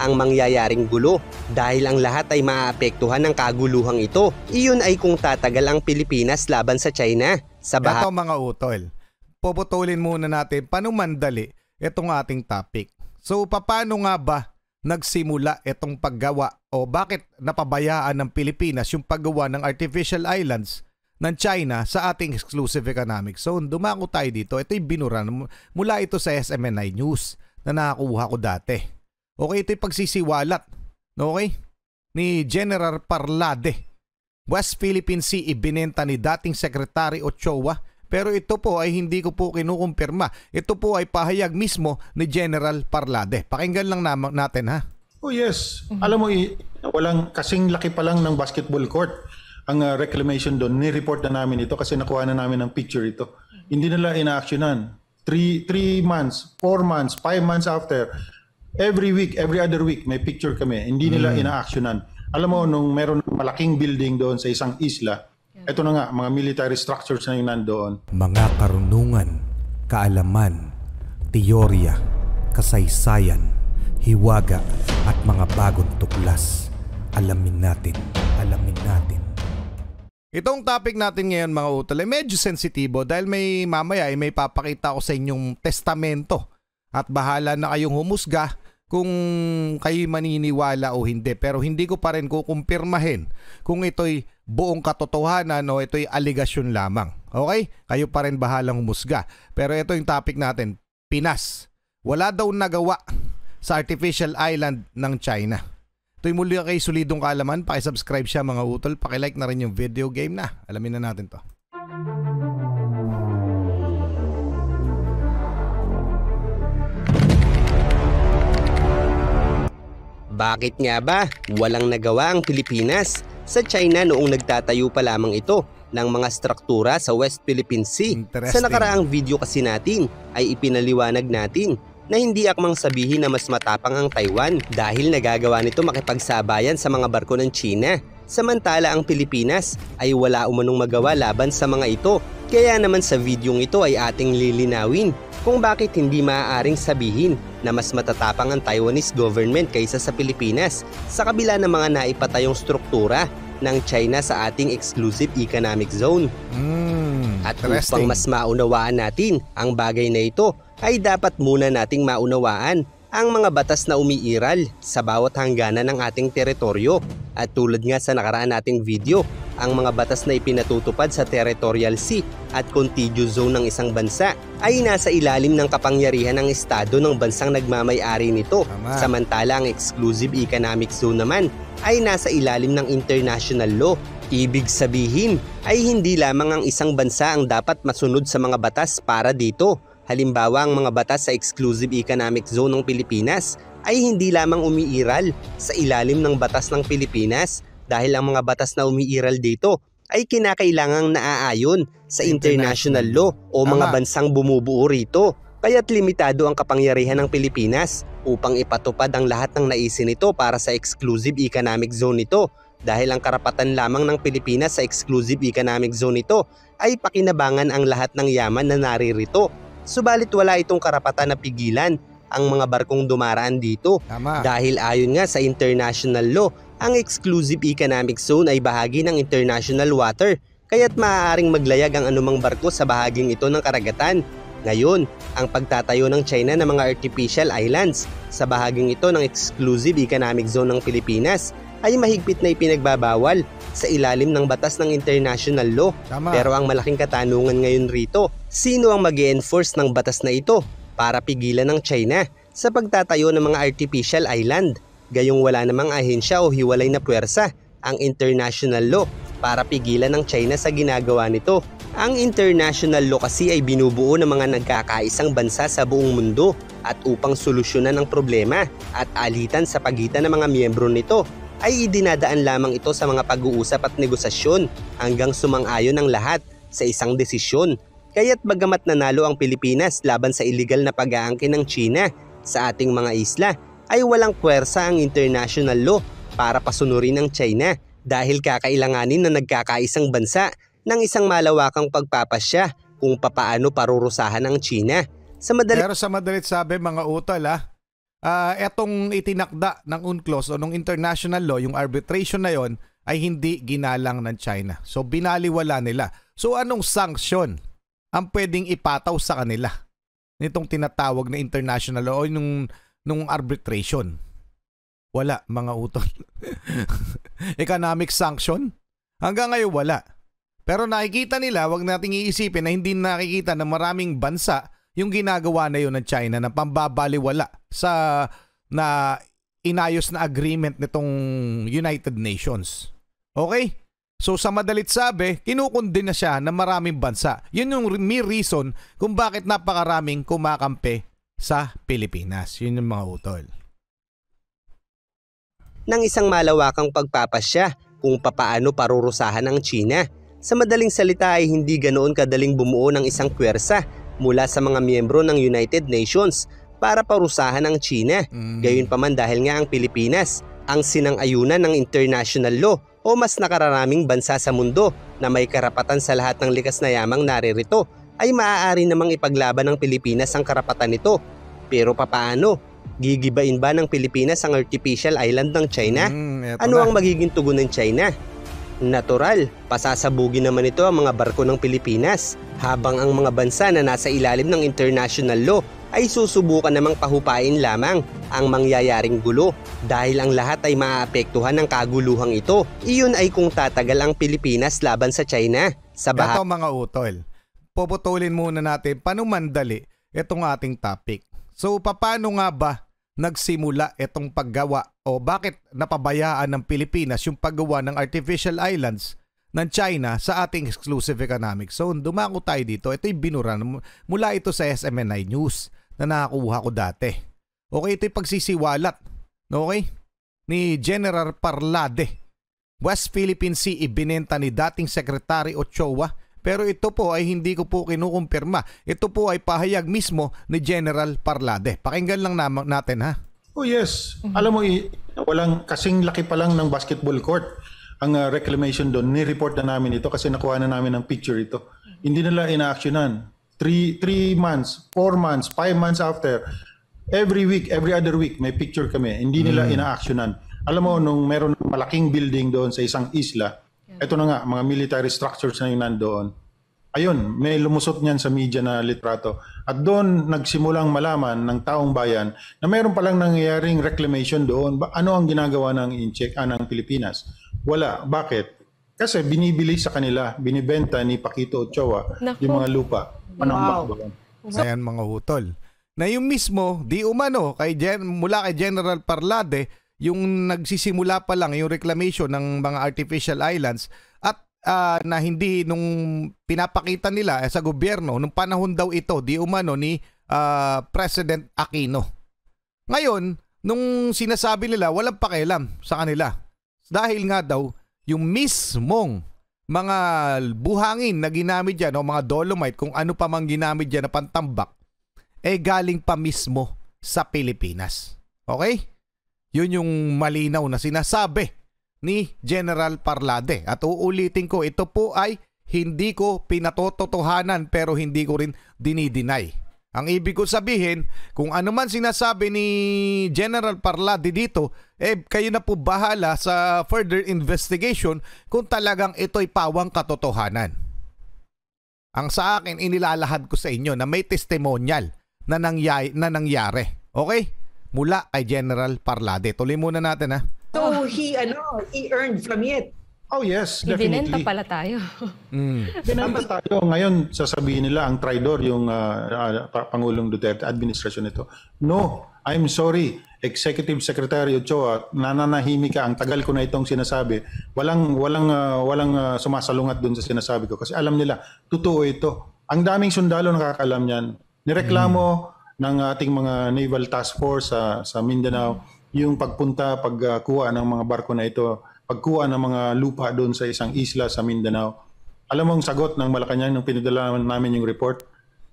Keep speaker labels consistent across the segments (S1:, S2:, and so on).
S1: ang mangyayaring gulo dahil ang lahat ay maaapektuhan ng kaguluhang ito. Iyon ay kung tatagal ang Pilipinas laban sa China.
S2: Ito mga utol, puputulin muna natin panumandali itong ating topic. So paano nga ba nagsimula itong paggawa o bakit napabayaan ng Pilipinas yung paggawa ng artificial islands ng China sa ating exclusive economic zone? Dumako tayo dito. Ito'y binura mula ito sa SMNI News na nakakuha ko dati. Okay, ito'y pagsisiwalat, okay, ni General Parlade. West Philippine Sea ibinenta ni dating Secretary Ochoa, pero ito po ay hindi ko po kinukumpirma. Ito po ay pahayag mismo ni General Parlade. Pakinggan lang natin ha.
S3: Oh yes. Alam mo, walang kasing laki pa lang ng basketball court ang reclamation doon. Ni-report na namin ito kasi nakuha na namin ng picture ito. Hindi nila ina-actionan. 3 months, 4 months, 5 months after, every week, every other week, may picture kami. Hindi nila ina-actionan. Alam mo, nung meron malaking building doon sa isang isla, ito na nga, mga military structures na yung nandoon.
S2: Mga karunungan, kaalaman, teorya, kasaysayan, hiwaga, at mga bagong tuklas. Alamin natin, alamin natin. Itong topic natin ngayon mga utol ay medyo sensitibo dahil mamaya ay may papakita ko sa inyong testamento at bahala na kayong humusga kung kayo maniniwala o hindi. Pero hindi ko pa rin kukumpirmahin kung ito'y buong katotohanan o ito'y aligasyon lamang. Okay? Kayo pa rin bahalang humusga. Pero ito yung topic natin, Pinas. Wala daw nagawa sa artificial island ng China. Ito'y muli kay solidong kaalaman. Pakisubscribe siya mga utol. Pakilike na rin yung video game na. Alamin na natin to.
S1: Bakit nga ba walang nagawa ang Pilipinas sa China noong nagtatayo pa lamang ito ng mga struktura sa West Philippine Sea? Sa nakaraang video kasi natin ay ipinaliwanag natin na hindi akmang sabihin na mas matapang ang Taiwan dahil nagagawa nito makipagsabayan sa mga barko ng China. Samantala ang Pilipinas ay wala umanong magawa laban sa mga ito. Kaya naman sa videong ito ay ating lilinawin kung bakit hindi maaaring sabihin na mas matatapang ang Taiwanese government kaysa sa Pilipinas sa kabila ng mga naipatayong struktura ng China sa ating exclusive economic zone. At upang mas maunawaan natin ang bagay na ito, ay dapat muna nating maunawaan ang mga batas na umiiral sa bawat hangganan ng ating teritoryo. At tulad nga sa nakaraan nating video, ang mga batas na ipinatutupad sa territorial sea at contiguous zone ng isang bansa ay nasa ilalim ng kapangyarihan ng estado ng bansang nagmamay-ari nito. Samantala ang exclusive economic zone naman ay nasa ilalim ng international law. Ibig sabihin ay hindi lamang ang isang bansa ang dapat masunod sa mga batas para dito. Halimbawa, ang mga batas sa exclusive economic zone ng Pilipinas ay hindi lamang umiiral sa ilalim ng batas ng Pilipinas dahil ang mga batas na umiiral dito ay kinakailangang naaayon sa international law o mga bansang bumubuo rito. Kaya't limitado ang kapangyarihan ng Pilipinas upang ipatupad ang lahat ng naisin nito para sa exclusive economic zone nito dahil ang karapatan lamang ng Pilipinas sa exclusive economic zone nito ay pakinabangan ang lahat ng yaman na naririto. Subalit wala itong karapatan na pigilan ang mga barkong dumaraan dito. Dahil ayon nga sa international law, ang exclusive economic zone ay bahagi ng international water, kaya't maaaring maglayag ang anumang barko sa bahaging ito ng karagatan. Ngayon, ang pagtatayo ng China ng mga artificial islands sa bahaging ito ng exclusive economic zone ng Pilipinas ay mahigpit na ipinagbabawal sa ilalim ng batas ng international law. Pero ang malaking katanungan ngayon rito, sino ang mag-e-enforce ng batas na ito para pigilan ng China sa pagtatayo ng mga artificial island? Gayong wala namang ahensya o hiwalay na puwersa ang international law para pigilan ng China sa ginagawa nito. Ang international law kasi ay binubuo ng mga nagkakaisang bansa sa buong mundo at upang solusyonan ang problema at alitan sa pagitan ng mga miyembro nito ay idinadaan lamang ito sa mga pag-uusap at negosasyon hanggang sumang-ayon ang lahat sa isang desisyon. Kaya't bagamat nanalo ang Pilipinas laban sa illegal na pag-aangkin ng China sa ating mga isla, ay walang puwersa ang international law para pasunurin ng China dahil kakailanganin na nagkakaisang bansa ng isang malawakang pagpapasya kung papaano parurusahan ang China.
S2: Pero sa madalit sabi mga utol etong itinakda ng UNCLOS o ng international law, yung arbitration na yon, ay hindi ginalang ng China. So binaliwala nila. So anong sanction ang pwedeng ipataw sa kanila nitong tinatawag na international law o nung arbitration? Wala, mga utol. Economic sanction? Hanggang ngayon wala. Pero nakikita nila, wag nating iisipin na hindi nakikita na maraming bansa yung ginagawa na yun ng China na pambabaliwala sa na inayos na agreement nitong United Nations. Okay? So sa madalit sabi, kinukundin na siya ng maraming bansa. Yun yung may reason kung bakit napakaraming kumakampi sa Pilipinas. Yun yung mga utol.
S1: Ng isang malawakang pagpapasya kung papaano parurusahan ng China. Sa madaling salita ay hindi ganoon kadaling bumuo ng isang pwersa mula sa mga miyembro ng United Nations para parusahan ang China. Gayunpaman dahil nga ang Pilipinas ang sinang-ayunan ng international law o mas nakararaming bansa sa mundo na may karapatan sa lahat ng likas na yamang naririto, ay maaari namang ipaglaban ng Pilipinas ang karapatan nito. Pero papaano? Gigibain ba ng Pilipinas ang artificial island ng China? Ano ang magiging tugon ng China? Natural, pasasabugin naman ito ang mga barko ng Pilipinas, habang ang mga bansa na nasa ilalim ng international law ay susubukan namang pahupain lamang ang mangyayaring gulo dahil ang lahat ay maaapektuhan ng kaguluhang ito. Iyon ay kung tatagal ang Pilipinas laban sa China.
S2: Ito mga utol, puputulin muna natin panumandali itong ating topic. So paano nga ba nagsimula itong paggawa o bakit napabayaan ng Pilipinas yung paggawa ng artificial islands ng China sa ating exclusive economic zone? Dumako tayo dito. Ito'y binura mula ito sa SMNI News na nakakuha ko dati. Okay, ito'y pagsisiwalat, okay, ni General Parlade. West Philippine Sea ibinenta ni dating Secretary Ochoa, pero ito po ay hindi ko po kinukumpirma. Ito po ay pahayag mismo ni General Parlade. Pakinggan lang natin, ha?
S3: Oh yes. Alam mo, walang kasing laki pa lang ng basketball court ang reclamation doon. Ni-report na namin ito kasi nakuha na namin ng picture ito. Hindi nila ina-actionan. 3 months, 4 months, 5 months after, every week, every other week, may picture kami. Hindi nila ina-actionan. Alam mo, nung meron malaking building doon sa isang isla, ito na nga, mga military structures na yung nandoon. Ayun, may lumusot niyan sa media na litrato. At doon nagsimulang malaman ng taong bayan na mayroon palang nangyayaring reclamation doon. Ano ang ginagawa ng ng Pilipinas? Wala. Bakit? Kasi binibili sa kanila, binibenta ni Paquito Ochoa yung mga lupa. Panambak.
S2: Ayan mga utol. Na yung mismo, di umano, mula kay General Parlade, yung nagsisimula pa lang yung reclamation ng mga artificial islands at na hindi nung pinapakita nila sa gobyerno nung panahon daw ito di umano ni President Aquino. Ngayon, nung sinasabi nila walang pakialam sa kanila dahil nga daw yung mismong mga buhangin na ginamit dyan o mga dolomite kung ano pa mang ginamit dyan na pantambak galing pa mismo sa Pilipinas. Okay? Yun yung malinaw na sinasabi ni General Parlade. At uulitin ko, ito po ay hindi ko pinatototohanan pero hindi ko rin dinideny. Ang ibig ko sabihin, kung ano man sinasabi ni General Parlade dito, kayo na po bahala sa further investigation kung talagang ito'y pawang katotohanan. Ang sa akin, inilalahad ko sa inyo na may testimonial na nangyari. Okay? Mula kay General Parlade. Tuloy muna natin, ha?
S4: So he earned from it.
S3: Oh yes, definitely.
S5: Ibinenta pala tayo.
S3: Binenta tayo. Ngayon, sasabihin nila ang traidor yung Pangulong Duterte administration nito. No, I'm sorry. Executive Secretary Ochoa, nananahimik ka. Ang tagal ko na itong sinasabi. Walang sumasalungat dun sa sinasabi ko. Kasi alam nila, totoo ito. Ang daming sundalo nakakalam yan. Nireklamo ng ating mga Naval Task Force sa Mindanao yung pagkuha ng mga barko na ito, pagkuha ng mga lupa doon sa isang isla sa Mindanao. Alam mo ang sagot ng Malacanang nung pinadala namin yung report?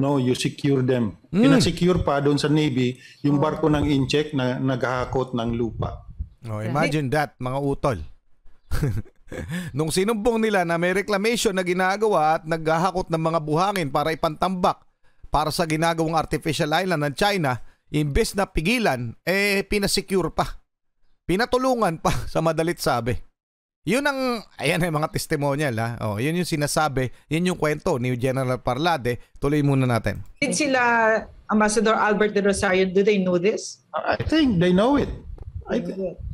S3: No, you secure them. Pinasecure pa doon sa Navy yung barko ng Incheck na naghahakot ng lupa.
S2: Oh, imagine that, mga utol. Nung sinumbong nila na may reclamation na ginagawa at naghahakot ng mga buhangin para ipantambak para sa ginagawang artificial island ng China, imbes na pigilan, pinasecure pa. Pinatulungan pa sa madalit sabi. Yun ang, ayan ay mga testimonial ha. Yun yung sinasabi, yun yung kwento ni General Parlade. Tuloy muna natin.
S4: Did sila, Ambassador Albert de Rosario, do they know this?
S3: I think they know it.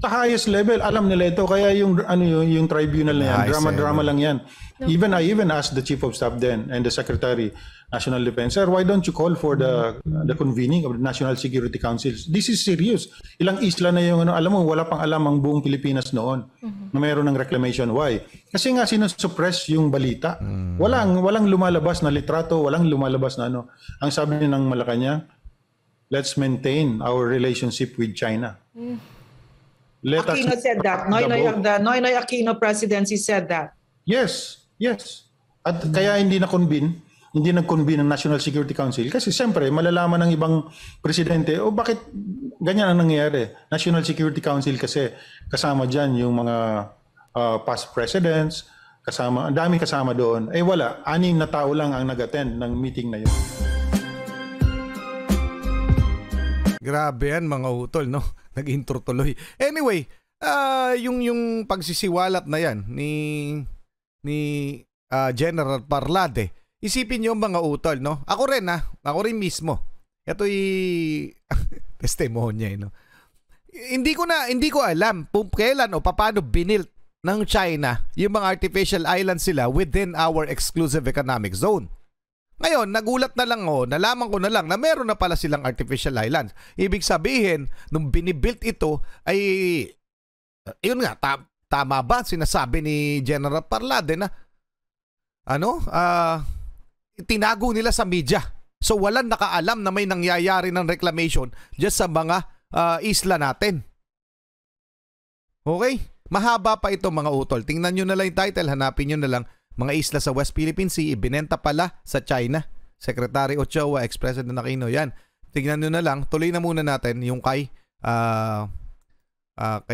S3: Sa highest level, alam nila ito. Kaya yung tribunal na yan, drama lang yan. I even asked the Chief of Staff then and the Secretary, National Defense, sir, why don't you call for the convening of the National Security Councils? This is serious. Ilang isla na yung alam mo, wala pang alam ang buong Pilipinas noon na mayroon ng reclamation. Why? Kasi nga sinusuppress yung balita. Walang lumalabas na litrato, walang lumalabas na ano. Ang sabi ng Malacanang, let's maintain our relationship with China.
S4: Aquino said that. Noynoy Aquino presidency said that.
S3: Yes. At kaya hindi nag-convene ang National Security Council kasi siyempre malalaman ng ibang presidente bakit ganyan ang nangyayari. National Security Council kasi kasama diyan yung mga past presidents, ang daming kasama doon. Wala, 6 na tao lang ang nag-attend ng meeting na yun.
S2: Grabe yan mga utol, no? Nag-intro tuloy. Anyway, yung pagsisiwalat na yan ni General Parlade, isipin nyo mga utol, no? Ako rin mismo. Ito'y testimonya, no? Hindi ko alam kung kailan o paano binilt ng China yung mga artificial islands sila within our exclusive economic zone. Ngayon, nagulat na lang nalaman ko na lang na meron na pala silang artificial islands. Ibig sabihin, nung binibuilt ito ay, yun nga, tama ba sinasabi ni General Parlade na tinago nila sa media. So walang nakaalam na may nangyayari ng reclamation just sa mga isla natin. Okay? Mahaba pa ito mga utol. Tingnan nyo na lang yung title, hanapin nyo na lang. Mga isla sa West Philippine Sea, ibinenta pala sa China. Secretary Ochoa, ex-President Aquino, yan. Tingnan nyo na lang, tuloy na muna natin yung kay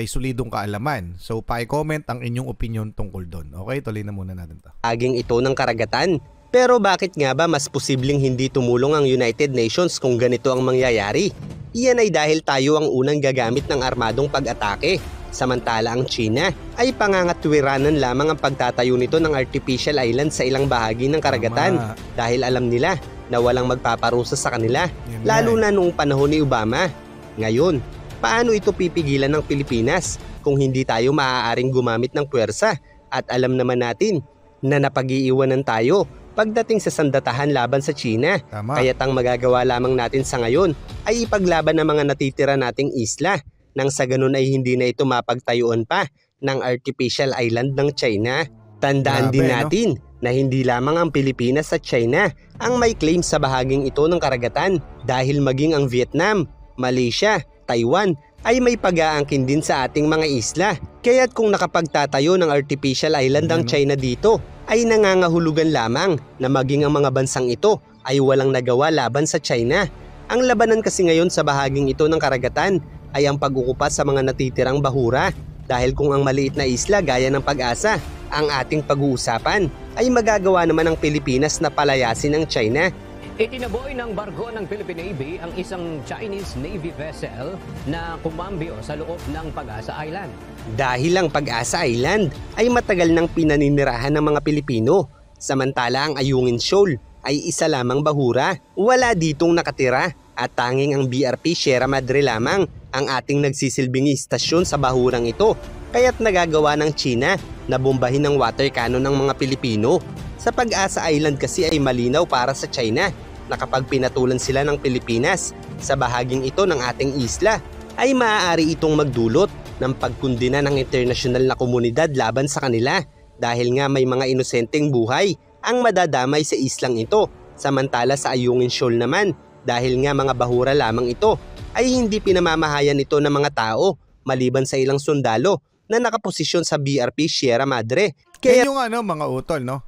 S2: solidong kaalaman. So, pa-comment ang inyong opinion tungkol doon. Okay, tuloy na muna natin to.
S1: Aging ito ng karagatan. Pero bakit nga ba mas posibleng hindi tumulong ang United Nations kung ganito ang mangyayari? Iyan ay dahil tayo ang unang gagamit ng armadong pag-atake. Samantala ang China ay pangangatwiranan lamang ang pagtatayo nito ng artificial island sa ilang bahagi ng karagatan dahil alam nila na walang magpaparusa sa kanila, lalo na noong panahon ni Obama. Ngayon, paano ito pipigilan ng Pilipinas kung hindi tayo maaaring gumamit ng puwersa at alam naman natin na napag-iiwanan tayo pagdating sa sandatahan laban sa China? Kaya't ang magagawa lamang natin sa ngayon ay ipaglaban ang mga natitira nating isla nang sa ganun ay hindi na ito mapagtayuan pa ng artificial island ng China. Tandaan din natin na hindi lamang ang Pilipinas at China ang may claim sa bahaging ito ng karagatan dahil maging ang Vietnam, Malaysia, Taiwan ay may pag-aangkin din sa ating mga isla. Kaya't kung nakapagtatayo ng artificial island ang China dito, ay nangangahulugan lamang na maging ang mga bansang ito ay walang nagawa laban sa China. Ang labanan kasi ngayon sa bahaging ito ng karagatan ay ang pag-ukupa sa mga natitirang bahura dahil kung ang maliit na isla gaya ng Pag-asa ang ating pag-uusapan ay magagawa naman ng Pilipinas na palayasin ng China.
S5: Itinaboy ng barko ng Philippine Navy ang isang Chinese Navy vessel na kumambyo sa loob ng Pag-asa Island.
S1: Dahil ang Pag-asa Island ay matagal nang pinaninirahan ng mga Pilipino, samantala ang Ayungin Shoal ay isa lamang bahura, wala ditong nakatira at tanging ang BRP Sierra Madre lamang ang ating nagsisilbing istasyon sa bahurang ito. Kaya't nagagawa ng China na bombahin ng water cannon ng mga Pilipino. Sa Pag-asa Island kasi ay malinaw para sa China na kapag pinatulan sila ng Pilipinas sa bahaging ito ng ating isla, ay maaari itong magdulot ng pagkundina ng internasyonal na komunidad laban sa kanila dahil nga may mga inosenteng buhay ang madadamay sa islang ito. Samantala sa Ayungin Shoal naman, dahil nga mga bahura lamang ito, ay hindi pinamamahayan ito ng mga tao maliban sa ilang sundalo na nakaposisyon sa BRP Sierra Madre.
S2: Kaya yung mga utol, no?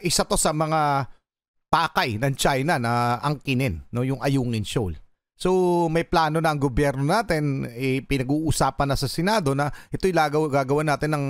S2: Isa to sa mga pakay ng China na angkinin, no, yung Ayungin Shoal. So may plano na ang gobyerno natin, pinag-uusapan na sa Senado na ito'y gagawa natin ng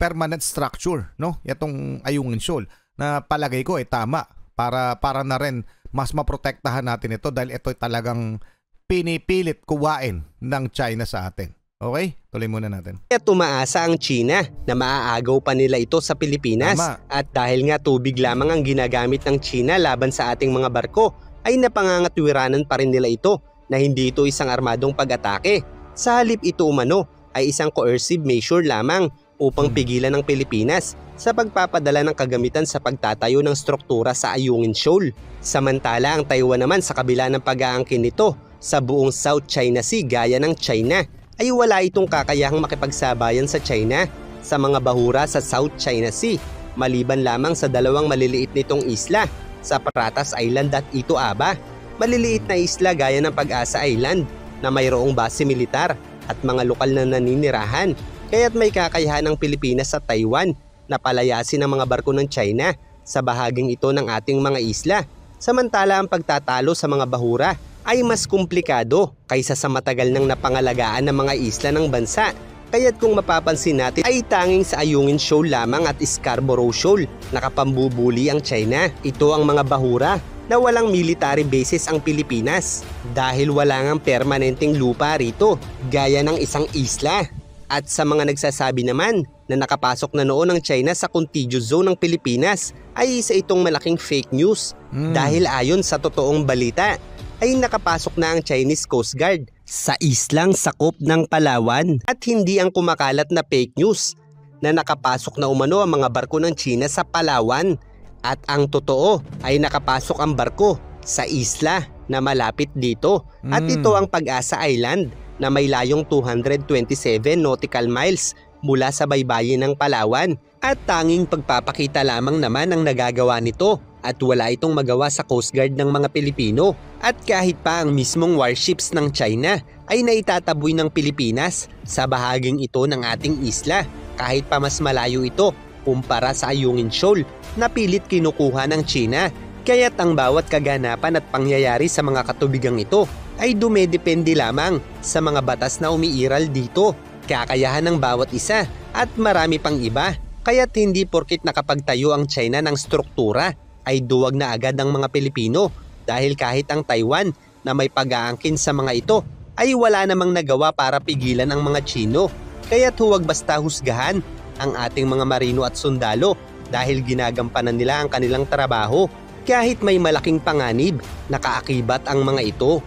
S2: permanent structure, no? Itong Ayungin Shoal na palagay ko tama para na rin mas maprotektahan natin ito dahil ito talagang pinipilit kuwain ng China sa atin. Okay? Tuloy muna natin.
S1: Kaya tumaasa ang China na maaagaw pa nila ito sa Pilipinas.
S2: Tama.
S1: At dahil nga tubig lamang ang ginagamit ng China laban sa ating mga barko, ay napangangatwiranan pa rin nila ito na hindi ito isang armadong pag-atake. Sa halip ito umano ay isang coercive measure lamang upang pigilan ng Pilipinas sa pagpapadala ng kagamitan sa pagtatayo ng struktura sa Ayungin Shoal. Samantala ang Taiwan naman sa kabila ng pag-aangkin nito sa buong South China Sea gaya ng China, ay wala itong kakayahang makipagsabayan sa China sa mga bahura sa South China Sea maliban lamang sa dalawang maliliit nitong isla sa Paratas Island at Ito Aba. Maliliit na isla gaya ng Pag-asa Island na mayroong base militar at mga lokal na naninirahan, kaya't may kakayahan ng Pilipinas sa Taiwan na palayasin ang mga barko ng China sa bahaging ito ng ating mga isla. Samantala ang pagtatalo sa mga bahura ay mas komplikado kaysa sa matagal nang napangalagaan ng mga isla ng bansa. Kaya't kung mapapansin natin ay tanging sa Ayungin Shoal lamang at Scarborough Shoal nakapambubuli ang China. Ito ang mga bahura na walang military bases ang Pilipinas dahil wala ngang permanenteng lupa rito gaya ng isang isla. At sa mga nagsasabi naman na nakapasok na noon ang China sa contiguous zone ng Pilipinas ay isa itong malaking fake news dahil ayon sa totoong balita ay nakapasok na ang Chinese Coast Guard sa islang sakop ng Palawan at hindi ang kumakalat na fake news na nakapasok na umano ang mga barko ng China sa Palawan at ang totoo ay nakapasok ang barko sa isla na malapit dito at ito ang Pag-asa Island na may layong 227 nautical miles mula sa baybayin ng Palawan at tanging pagpapakita lamang naman ang nagagawa nito at wala itong magawa sa Coast Guard ng mga Pilipino. At kahit pa ang mismong warships ng China ay naitataboy ng Pilipinas sa bahaging ito ng ating isla kahit pa mas malayo ito kumpara sa Ayungin Shoal na pilit kinukuha ng China. Kaya't ang bawat kaganapan at pangyayari sa mga katubigang ito ay dumedepende lamang sa mga batas na umiiral dito, kakayahan ng bawat isa at marami pang iba. Kaya't hindi porkit nakapagtayo ang China ng struktura ay duwag na agad ang mga Pilipino dahil kahit ang Taiwan na may pag-aangkin sa mga ito ay wala namang nagawa para pigilan ang mga Chino. Kaya't huwag basta husgahan ang ating mga marino at sundalo dahil ginagampanan nila ang kanilang trabaho kahit may malaking panganib na kaakibat ang mga ito.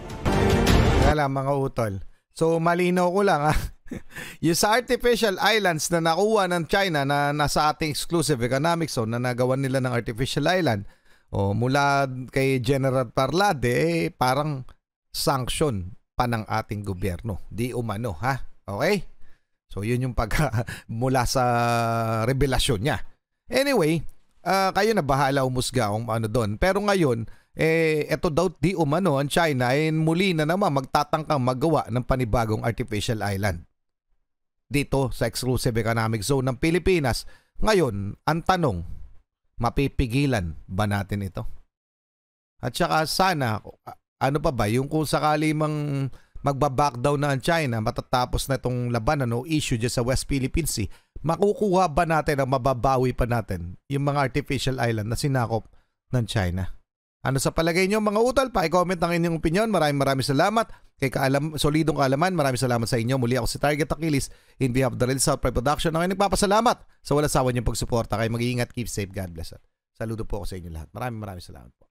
S2: Kaya mga utol. So malinaw ko lang yung sa artificial islands na nakuha ng China na nasa ating exclusive economic zone na nagawa nila ng artificial island mula kay General Parlade parang sanction pa ng ating gobyerno. Di umano ha? Okay? So yun yung mula sa revelasyon niya. Anyway, kayo na bahala umusga kung ano doon. Pero ngayon, eto daw di umano ang China ay muli na naman magtatangkang magawa ng panibagong artificial island dito sa exclusive economic zone ng Pilipinas. Ngayon, ang tanong, mapipigilan ba natin ito? At saka sana, ano pa ba, yung kung sakali mang magbaback down na ang China, matatapos na itong labanan o issue dyan sa West Philippine Sea, makukuha ba natin o mababawi pa natin yung mga artificial island na sinakop ng China? Ano sa palagay nyo mga utol? Pa-comment ang inyong opinion. Maraming salamat. Kay solidong kaalaman, maraming salamat sa inyo. Muli ako si Target Achilles in behalf of the Red South Pride Production. Ang nagpapasalamat sa walang sawa niyong pagsuporta. Kayo mag-iingat, keep safe, God bless. Saludo po ako sa inyo lahat. Maraming salamat po.